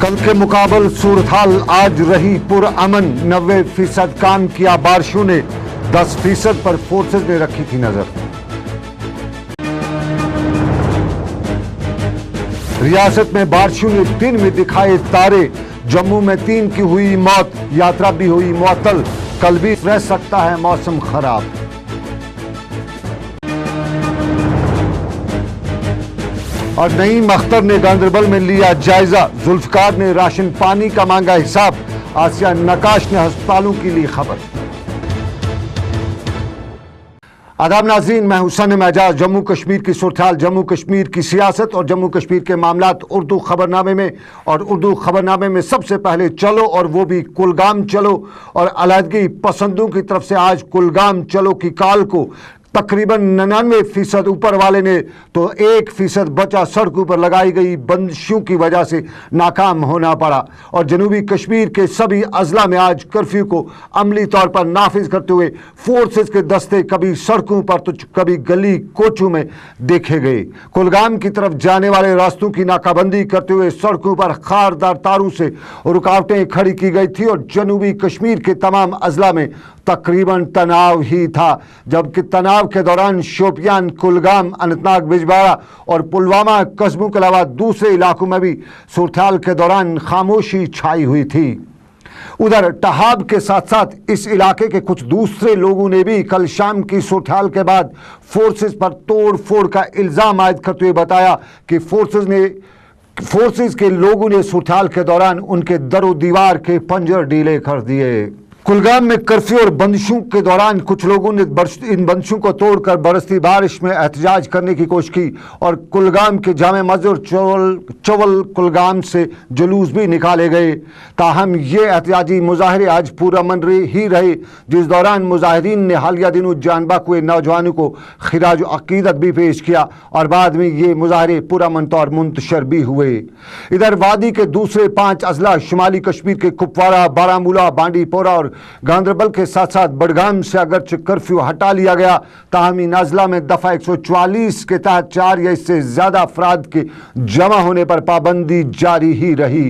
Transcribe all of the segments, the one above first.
कल के मुकाबल सूरत-हाल आज रही पुरअमन। 90% काम किया बारिशों ने, 10% पर फोर्सेज ने रखी थी नजर। रियासत में बारिशों ने दिन में दिखाए तारे। जम्मू में 3 की हुई मौत, यात्रा भी हुई मुअत्तल। कल भी रह सकता है मौसम खराब। और नईम अख्तर ने गांदरबल में लिया जायजा। जुल्फकार ने राशन पानी का मांगा हिसाब। आसिया नकाश ने अस्पतालों की ली खबर। आदाब नाज़रीन, मैं हुसैन एजाज। जम्मू कश्मीर की सूरत-हाल, जम्मू कश्मीर की सियासत और जम्मू कश्मीर के मामलात उर्दू खबरनामे में। और उर्दू खबरनामे में सबसे पहले चलो, और वो भी कुलगाम चलो। और अलहदगी पसंदों की तरफ से आज कुलगाम चलो की काल को तकरीबन 99% ऊपर वाले ने तो 1% बचा सड़कों पर लगाई गई बंदिशों की वजह से नाकाम होना पड़ा। और जनूबी कश्मीर के सभी अजला में आज कर्फ्यू को अमली तौर पर नाफिज करते हुए फोर्सेस के दस्ते कभी सड़कों पर तो कभी गली कोचों में देखे गए। कुलगाम की तरफ जाने वाले रास्तों की नाकाबंदी करते हुए सड़कों पर खारदार तारों से रुकावटें खड़ी की गई थी। और जनूबी कश्मीर के तमाम अजला में तकरीबन तनाव ही था, जबकि तनाव के दौरान शोपियान, कुलगाम, अनंतनाग, बिजबारा और पुलवामा कस्बों के अलावा दूसरे इलाकों में भी सूरत-हाल के दौरान खामोशी छाई हुई थी। उधर टहाब के साथ साथ इस इलाके के कुछ दूसरे लोगों ने भी कल शाम की सूरत-हाल के बाद फोर्सेस पर तोड़ फोड़ का इल्जाम आयद करते हुए बताया कि फोर्सेस के लोगों ने सूरत-हाल के दौरान उनके दरो दीवार के पंजर ढीले कर दिए। कुलगाम में कर्फ्यू और बंदिशों के दौरान कुछ लोगों ने इन बंदिशों को तोड़कर बरसती बारिश में एहतजाज करने की कोशिश की। और कुलगाम के जामे मस्जिद और चवल कुलगाम से जुलूस भी निकाले गए। ताहम ये एहतजाजी मुजाहरे आज पुरअमन ही रहे, जिस दौरान मुजाहिरीन ने हालिया दिनों जान बाक हुए नौजवानों को खिराज अकीदत भी पेश किया। और बाद में ये मुजाहरे पुरअमन तौर मुंतशर भी हुए। इधर वादी के दूसरे 5 अजला शुमाली कश्मीर के कुपवारा, बारामूला, बांडीपोरा और गांदरबल के साथ साथ बडगाम से अगरचे कर्फ्यू हटा लिया गया, ताहम इन अजला में दफा 144 के तहत 4 या इससे ज्यादा अफराद के जमा होने पर पाबंदी जारी ही रही।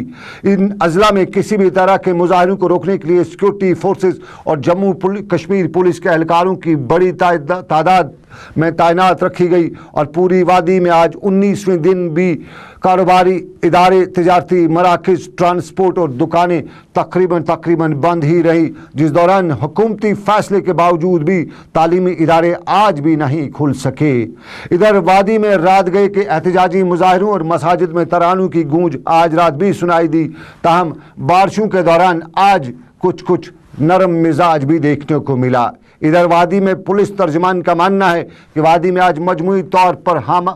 इन अजला में किसी भी तरह के मुजाहिरों को रोकने के लिए सिक्योरिटी फोर्सेस और जम्मू कश्मीर पुलिस के एहलकारों की बड़ी तादाद में तैनात रखी गई। और पूरी वादी में आज 19वें दिन भी कारोबारी इदारे, तिजारती मराकज, ट्रांसपोर्ट और दुकानें तकरीबन बंद ही रही, जिस दौरान हुकूमती फैसले के बावजूद भी तालीमी इदारे आज भी नहीं खुल सके। इधर वादी में रात गए के एहतजाजी मुजाहिरों और मसाजिद में तरानों की गूंज आज रात भी सुनाई दी। ताहम बारिशों के दौरान आज कुछ नरम मिजाज भी देखने को मिला। इधर वादी में पुलिस तर्जमान का मानना है कि वादी में आज मजमूई तौर पर हम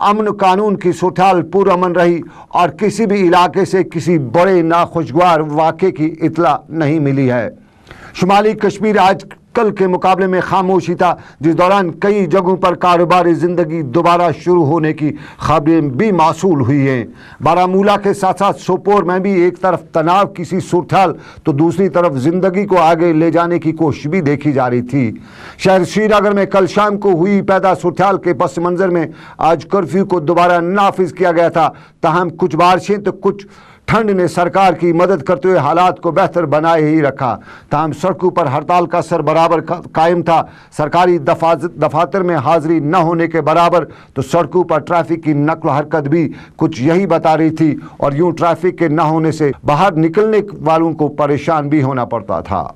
अमन कानून की सूरत-हाल पुरअमन रही और किसी भी इलाके से किसी बड़े नाखुशगवार वाक़े की इत्तला नहीं मिली है। शुमाली कश्मीर आज कल के मुकाबले में खामोशी था, जिस दौरान कई जगहों पर कारोबारी जिंदगी दोबारा शुरू होने की खबरें भी मासूल हुई हैं। बारामूला के साथ साथ सोपोर में भी एक तरफ तनाव की सी सूरत-हाल तो दूसरी तरफ जिंदगी को आगे ले जाने की कोशिश भी देखी जा रही थी। शहर श्रीनगर में कल शाम को हुई पैदा सूरत-हाल के पस मंजर में आज कर्फ्यू को दोबारा नाफिज किया गया था। ताहम कुछ बारिशें तो कुछ ठंड ने सरकार की मदद करते हुए हालात को बेहतर बनाए ही रखा। ताहम सड़कों पर हड़ताल का असर बराबर कायम था। सरकारी दफातर में हाजिरी न होने के बराबर तो सड़कों पर ट्रैफिक की नकल हरकत भी कुछ यही बता रही थी। और यूं ट्रैफिक के न होने से बाहर निकलने वालों को परेशान भी होना पड़ता था।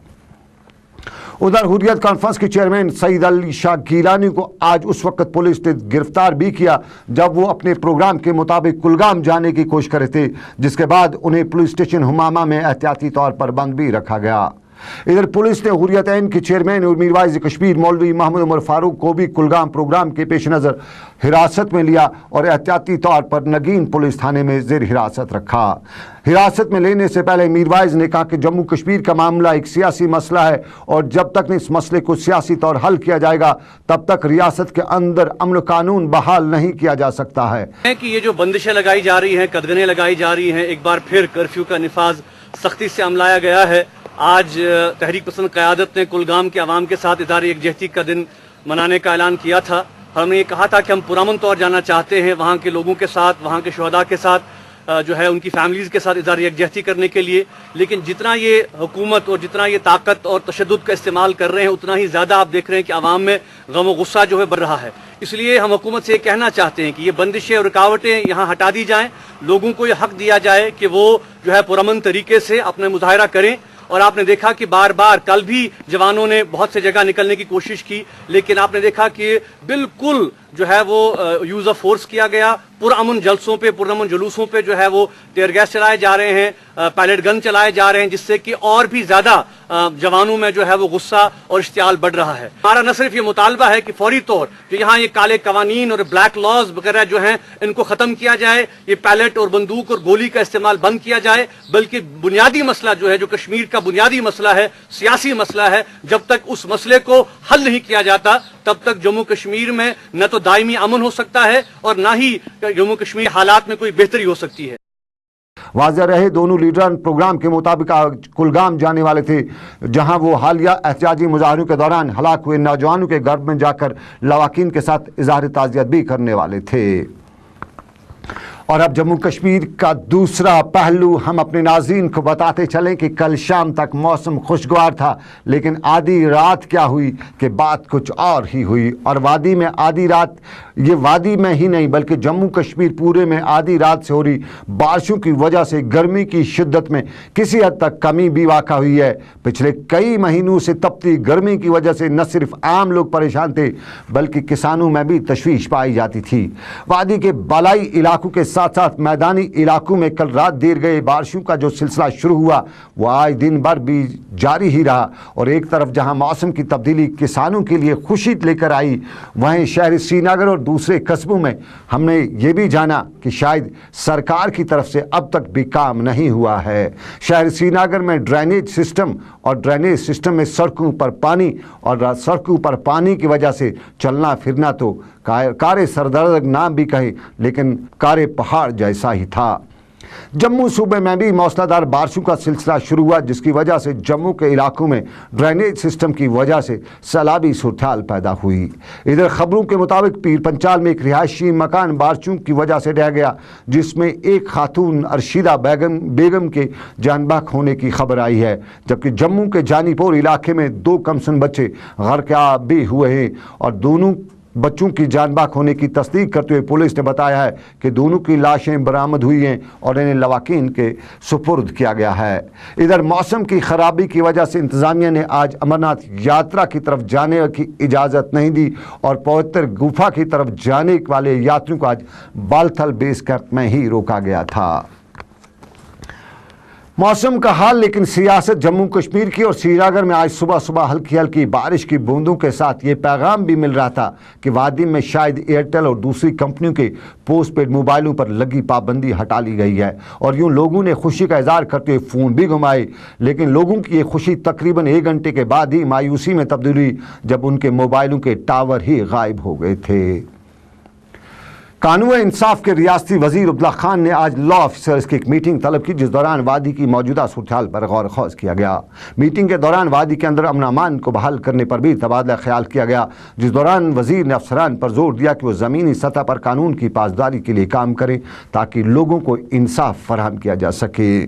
उधर हुर्रियत कॉन्फ्रेंस के चेयरमैन सईद अली शाह गिलानी को आज उस वक्त पुलिस ने गिरफ्तार भी किया जब वो अपने प्रोग्राम के मुताबिक कुलगाम जाने की कोशिश कर रहे थे, जिसके बाद उन्हें पुलिस स्टेशन हुमामा में एहतियाती तौर पर बंद भी रखा गया। इधर पुलिस ने हुर्रियतैन के चेयरमैन और मीरवाइज कश्मीर मौलवी मोहम्मद उमर फारूक को भी कुलगाम प्रोग्राम के पेश नज़र हिरासत में लिया और एहतियाती तौर पर नगीन पुलिस थाने में जेर हिरासत रखा। हिरासत में लेने से पहले मीरवाइज ने कहा कि जम्मू कश्मीर का मामला एक सियासी मसला है और जब तक इस मसले को सियासी तौर हल किया जाएगा तब तक रियासत के अंदर अमन कानून बहाल नहीं किया जा सकता है कि ये जो बंदिशें लगाई जा रही हैं, कदगनें लगाई जा रही हैं, एक बार फिर कर्फ्यू का निफाज सख्ती से अमलाया गया है। आज तहरीक पसंद क़यादत ने कुलगाम के अवाम के साथ इदारे यकजहती का दिन मनाने का ऐलान किया था। हमने ये कहा था कि हम पुरअमन तौर जाना चाहते हैं, वहाँ के लोगों के साथ, वहाँ के शुहदा के साथ, جو ہے ان کی فیملیز کے ساتھ ادارہ یکجہتی کرنے کے لیے، لیکن جتنا یہ حکومت اور جتنا یہ طاقت اور تشدد کا استعمال کر رہے ہیں اتنا ہی زیادہ آپ دیکھ رہے ہیں کہ عوام میں غم و غصہ جو ہے بڑھ رہا ہے۔ اس لیے ہم حکومت سے یہ کہنا چاہتے ہیں کہ یہ بندشیں اور رکاوٹیں یہاں ہٹا دی جائیں، لوگوں کو یہ حق دیا جائے کہ وہ جو ہے پرامن طریقے سے اپنا مظاہرہ کریں۔ اور آپ نے دیکھا کہ بار بار کل بھی جوانوں نے بہت سے جگہ نکلنے کی کوشش کی، لیکن آپ نے دیکھا کہ بالکل جو ہے وہ یوز آف فورس کیا گیا، پرامن جلسوں پہ پرامن جلوسوں پہ جو ہے وہ ٹیئر گیس چلائے جا رہے ہیں، پیلٹ گن چلائے جا رہے ہیں، جس سے کہ اور بھی زیادہ جوانوں میں جو ہے وہ غصہ اور اشتعال بڑھ رہا ہے۔ ہمارا نہ صرف یہ مطالبہ ہے کہ فوری طور جو یہاں یہ کالے قوانین اور بلیک لاز وغیرہ جو ہیں ان کو ختم کیا جائے، یہ پیلٹ اور بندوق اور گولی کا استعمال بند کیا جائے، بلکہ بنیادی مسئلہ جو ہے جو کشمیر کا بنیادی مسئلہ ہے، سیاسی مسئلہ ہے، جب تک اس مسئلے کو حل نہیں کیا جاتا تب تک جموں کشمیر میں نہ تو دائمی امن ہو سکتا ہے اور نہ ہی جموں کشمیر حالات میں کوئی بہتری ہو سکتی ہے۔ واضح رہے دونوں لیڈران پروگرام کے مطابق کلگام جانے والے تھے، جہاں وہ حالیہ احتجاجی مظاہروں کے دوران ہلاک ہوئے نوجوانوں کے گھر میں جا کر لواحقین کے ساتھ اظہار تعزیت بھی کرنے والے تھے۔ اور اب جموں کشمیر کا دوسرا پہلو ہم اپنے ناظرین کو بتاتے چلیں کہ کل شام تک موسم خوشگوار تھا، لیکن آدھی رات کیا ہوئی کہ بات کچھ اور ہی ہوئی۔ اور وادی میں آدھی رات، یہ وادی میں ہی نہیں بلکہ جموں کشمیر پورے میں آدھی رات سے ہو رہی بارشوں کی وجہ سے گرمی کی شدت میں کسی حد تک کمی بھی واقع ہوئی ہے۔ پچھلے کئی مہینوں سے تپتی گرمی کی وجہ سے نہ صرف عام لوگ پریشان تھے بلکہ کسانوں میں بھی تشویش پائی جاتی تھی۔ وادی کے بالائی علاقوں کے ساتھ ساتھ میدانی علاقوں میں کل رات دیر گئے بارشوں کا جو سلسلہ شروع ہوا وہ آج دن بھر بھی جاری ہی رہا، اور ایک طرف جہاں موسم کی تبدیلی کسانوں کے لیے خوشی لے کر آئی، وہیں شہر سری نگر اور دوسرے قصبوں میں ہم نے یہ بھی جانا کہ شاید سرکار کی طرف سے اب تک بھی کام نہیں ہوا ہے۔ شہر سری نگر میں ڈرینیج سسٹم میں سڑکوں پر پانی، اور سڑکوں پر پانی کی وجہ سے چلنا پھرنا تو کار سردرد نام بھی کہے لیکن کار پہاڑ جیسا ہی تھا۔ جموں صوبے میں بھی موسلا دھار بارشوں کا سلسلہ شروع ہوا، جس کی وجہ سے جموں کے علاقوں میں ڈرینیج سسٹم کی وجہ سے سیلابی صورتحال پیدا ہوئی۔ ادھر خبروں کے مطابق پیر پنچال میں ایک رہائشی مکان بارشوں کی وجہ سے ڈہ گیا، جس میں ایک خاتون ارشیدہ بیگم کے جان بحق ہونے کی خبر آئی ہے، جبکہ جموں کے جانی پور علاقے میں 2 کمسن بچے غرقاب بھی ہوئے ہیں، اور دونوں بچوں کی جان بحق ہونے کی تصدیق کرتے ہوئے پولیس نے بتایا ہے کہ دونوں کی لاشیں برآمد ہوئی ہیں اور انہیں لواحقین کے سپرد کیا گیا ہے۔ ادھر موسم کی خرابی کی وجہ سے انتظامیہ نے آج امرناتھ یاترا کی طرف جانے کی اجازت نہیں دی، اور پوتر گپھا کی طرف جانے والے یاتریوں کو آج بالتھل بیس کیمپ میں ہی روکا گیا تھا۔ موسم کا حال لیکن سیاست جموں کشمیر کی، اور سری نگر میں آج صبح ہلکی ہلکی بارش کی بوندوں کے ساتھ یہ پیغام بھی مل رہا تھا کہ وادی میں شاید ایئرٹیل اور دوسری کمپنیوں کے پوسٹ پیڈ موبائلوں پر لگی پابندی ہٹا لی گئی ہے، اور یوں لوگوں نے خوشی کا اظہار کرتے ہوئے فون بھی گھمائے، لیکن لوگوں کی یہ خوشی تقریباً 1 گھنٹے کے بعد ہی مایوسی میں تبدیل ہوئی جب ان کے موبائلوں کے ٹاور ہی غائب ہو گئے تھے۔ قانون انصاف کے ریاستی وزیر عبداللہ خان نے آج لا آفیسرز کی ایک میٹنگ طلب کی، جس دوران وادی کی موجودہ صورتحال پر غور و خوض کیا گیا۔ میٹنگ کے دوران وادی کے اندر امن امان کو بحال کرنے پر بھی تبادلہ خیال کیا گیا، جس دوران وزیر نے افسران پر زور دیا کہ وہ زمینی سطح پر قانون کی پاسداری کے لیے کام کریں تاکہ لوگوں کو انصاف فراہم کیا جا سکے۔